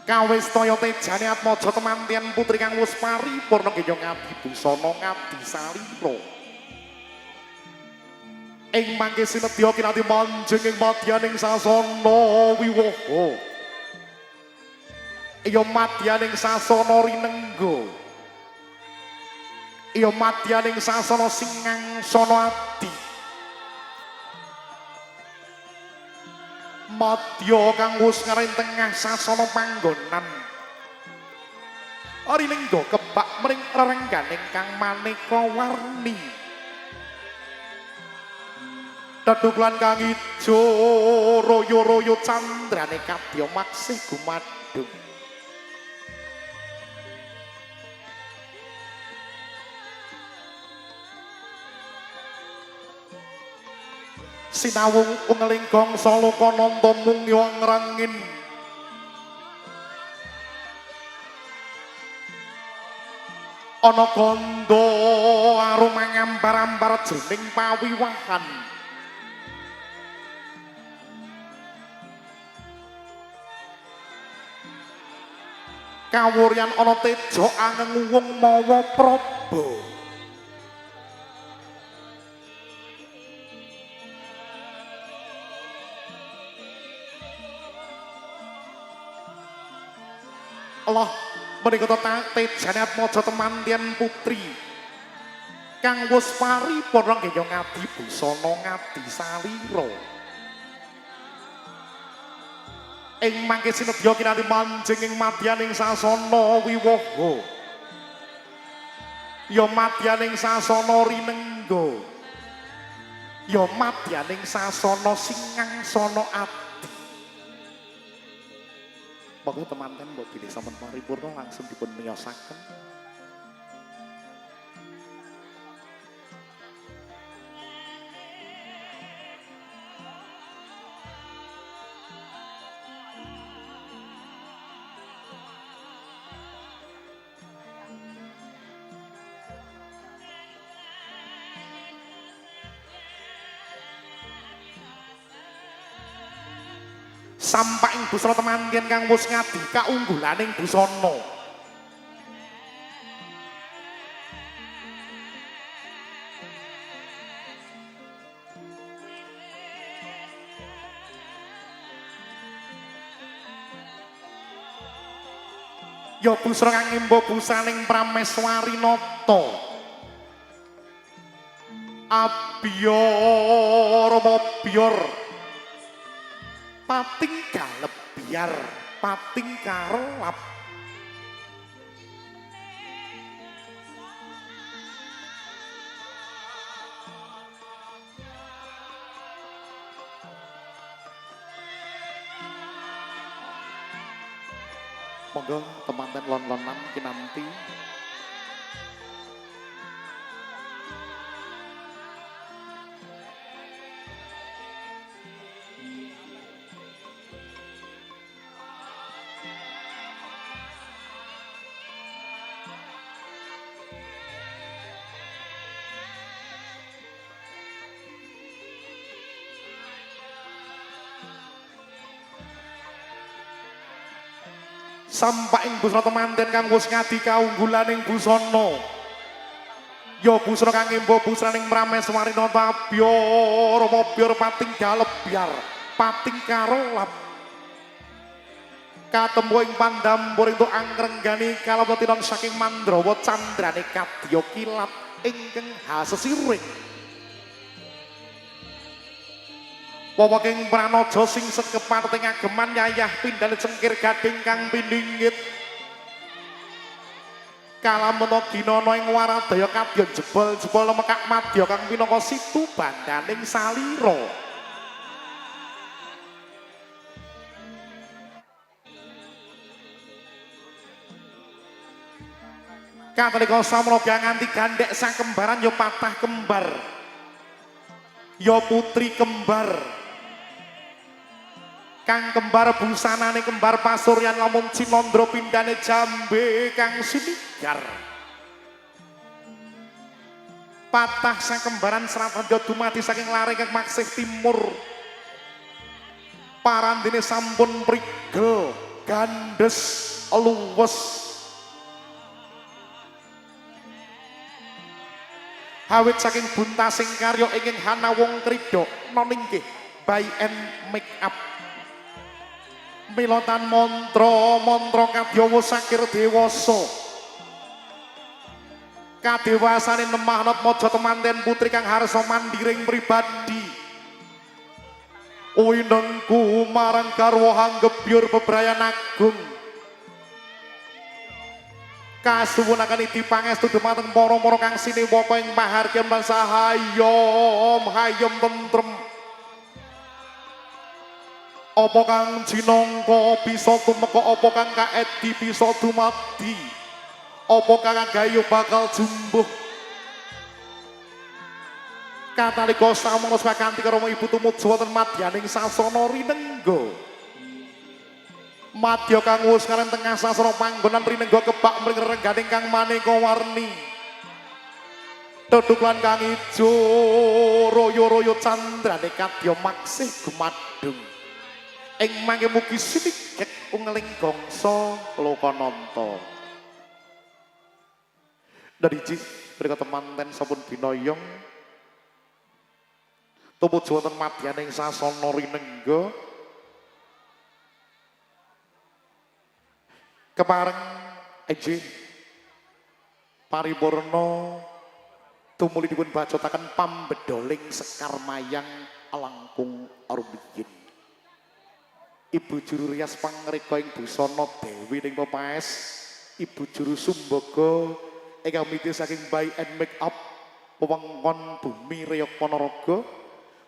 Kawis toyo tejane atmaja temantian putri kang wis paripurna nggih ngabdi busana ngabdi salira. Ing mangke sinedya kinanti manjing ing madyaning sasana wiwaha. Iya madyaning sasana rinengga. Iya madyaning sasana singangsana adi. Madya kang wis ngareng tengah sasana panggonan. Rinengga kebak mring rerenggan ingkang maneka warni. Deduklan kang ijo royo-royo candrane kadya maksih gumadung. Sinawung ungeling gangsa loka nanta mungya ngrangin. Ana gandha aroma ngambar-ambar jroning pawiwahan. Kawuryan ana teja angenguwung mawa praba. Allah menika tejane atmaja temantian putri kang wis paripurna nggih ngabdi busana ngabdi salira. Ing mangke sinedya kinanti manjing ing madyaning sasana wiwaha. Ya madyaning sasana rinengga. Ya madyaning sasana singangsana ati. Monggo teman-teman mbok bilih sampun paripurna langsung dipun miyosaken. Sampaing busana temantian kang wis ngadi kaunggulaning busana. Ya busana kang ngimba busaning prameswari nata. Abyara mabyor pating galebyar pating karelap. Monggo teman-teman lon-lonan kinanti. Sampaing busana temanten kang wis ngadi kaunggulaning busana. Ya busana kang ngimba busaning prameswari nata abyara mabyor pating galebyar pating karelap. Katembo ing pandhampur entuk angrenggani kalebetinan saking mandrawa candrane kadya kilat ingkang hasesiring. Wawaking pranaja sing sekepating ageman yayah pindhane cengkir gading kang pindhinggit. Kalamana ginana ing waradaya kadya jebol-jebol mekak madya kang minangka situ bandaning salira. Katalika samraga nganti gandhek sakembaran ya patah kembar. Ya putri kembar. Kang kembar busanane kembar pasuryan lamun cinandra pindhane jambe kang sinigar. Patah sakembaran Sratandja dumadi saking lare kang maksih timur. Parandene sampun prigel gandes luwes awit saking buntasing karya ingkang Hana Wong Krida noninggih by and make up milotan mantra kadyawa sakir dewasa kadewasane nemah natmaja temanten putri kang harsa mandiring pribadi winengku marang garwa hanggebyur bebrayan agung kasuwunaken dipangestu dumateng para-para kang sinewa ing pahargyan tansah hayom tentrem apa kang jinangka bisa tumeka apa kang kaedi bisa dumadi apa kang gayo bakal jumbuh katalika samangsa sakanthi karo ibu tumuju wonten madyaning sasana rinengga madya kang wus karen tengah sasana panggonan rinengga kebak mring rengganing kang maneka warni duduk lan kang ijo royo-royo candrane kadya maksih gumadung ing mangke mugi sinigek ungeling gangsa lokananta dari jih mereka temanten sampun binayong tumuju wonten madyaning sasana rinengga kepareng ejih paripurna tumuli dipun bacotaken pambedoling Sekar Mayang langkung rumiyin Ibu Juru Rias pangreka ing busana Dewi ning pepaes Ibu Juru Sumbaga ingkang miti saking by and make up wewengkon bumi Reyok Ponorogo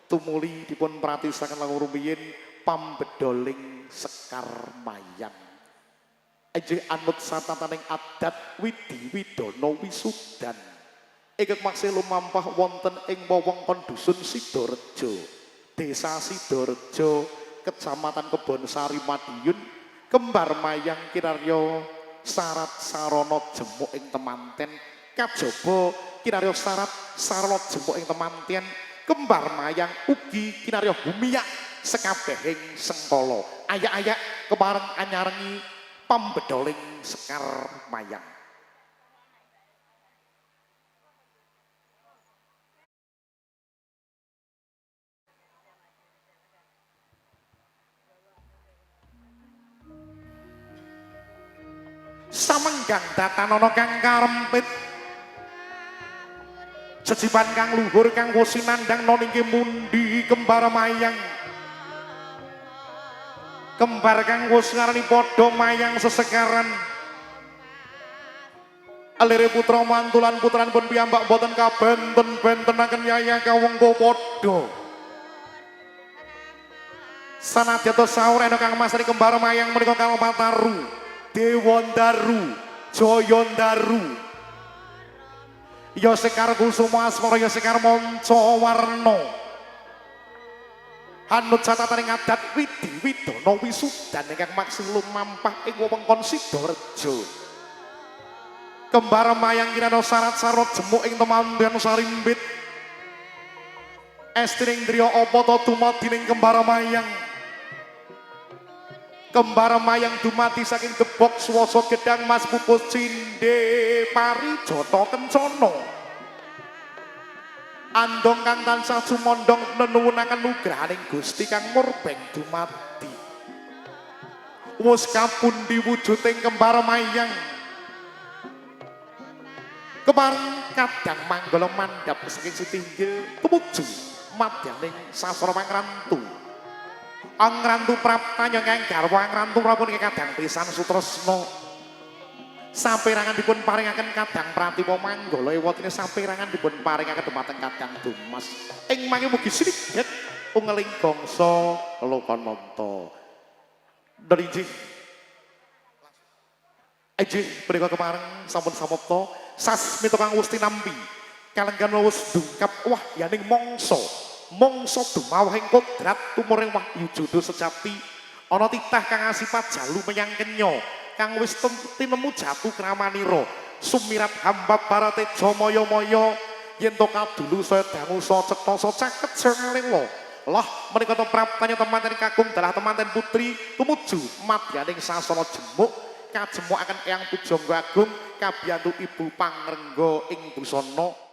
tumuli dipun pratisaken langkung rumiyin pambedoling Sekar Mayang ejih anut satataning adat widi widana wisudan ingkang maksih lumampah wonten ing wewengkon dusun Sidorejo Desa Sidorejo Kecamatan Kebonsari Madiun kembar mayang kinarya syarat sarana jemuk ing temanten kajaba kinarya syarat sarana jemuk ing temanten kembar mayang ugi kinarya humiyak sekabehing sengkala ayak-ayak kepareng anyarengi pambedoling Sekar Mayang samenggang datanana kang karempit jejiban kang luhur kang wusinandang noningke mundi kembar mayang kembar kang wus ngarani padha mayang sesekaran alire putra mantulan putran pun piyambak boten kabenten-bentenaken yaya kawengka padha sanadyan saurena kang masri kembar mayang menika Kalpataru Dewandaru Joyondaru ya Sekar Kusuma Asmara ya Sekar Manca Warna anut catataning adat widi widana wisudan ingkang maksih lumampah ing wewengkon Sidorejo kembar mayang kirana syarat sarot jemuk ing temanten sarimbit estining driya apa ta dumadining kembar mayang kembar mayang dumati saking debok swasa gedang mas pupus cinde parijata kencana andong kang tansah sumondong nenuwunaken nugrahaning Gusti kang murbeng dumati wus kapundi wujuding kembar mayang kepareng kadang manggala mandhap saking Sitinggil tumuju madyaning sasana pangrantu angrantu praptanya kang garwa angrantu prapun kadang pisan sutresna samperangan dipun paringaken kadang pratiwa manggala ewatine samperangan dipun paringaken dumateng kadang Dumas ing mangke mugi sinigek ungeling gangsa lokananta drijih ejih menika kepareng sampun samapta sasmita kang wis tinampi kalenggan wis dungkap wah yaning mangsa dumawahing kodrat tumuring wahyu judo sejati ana titah kang asipat jalu menyang kenya kang wis tinemu jatuh kramanira sumirat hamba barateja maya-maya yen to kadulu saya dangu so cetha so caket sengalela Loh menika to praptanya temanten kakung dalah temanten putri tumuju madyaning sasana jemuk kajemuk akan Eyang Pujangga Agung kabiyantu Ibu Pangrengga ing busana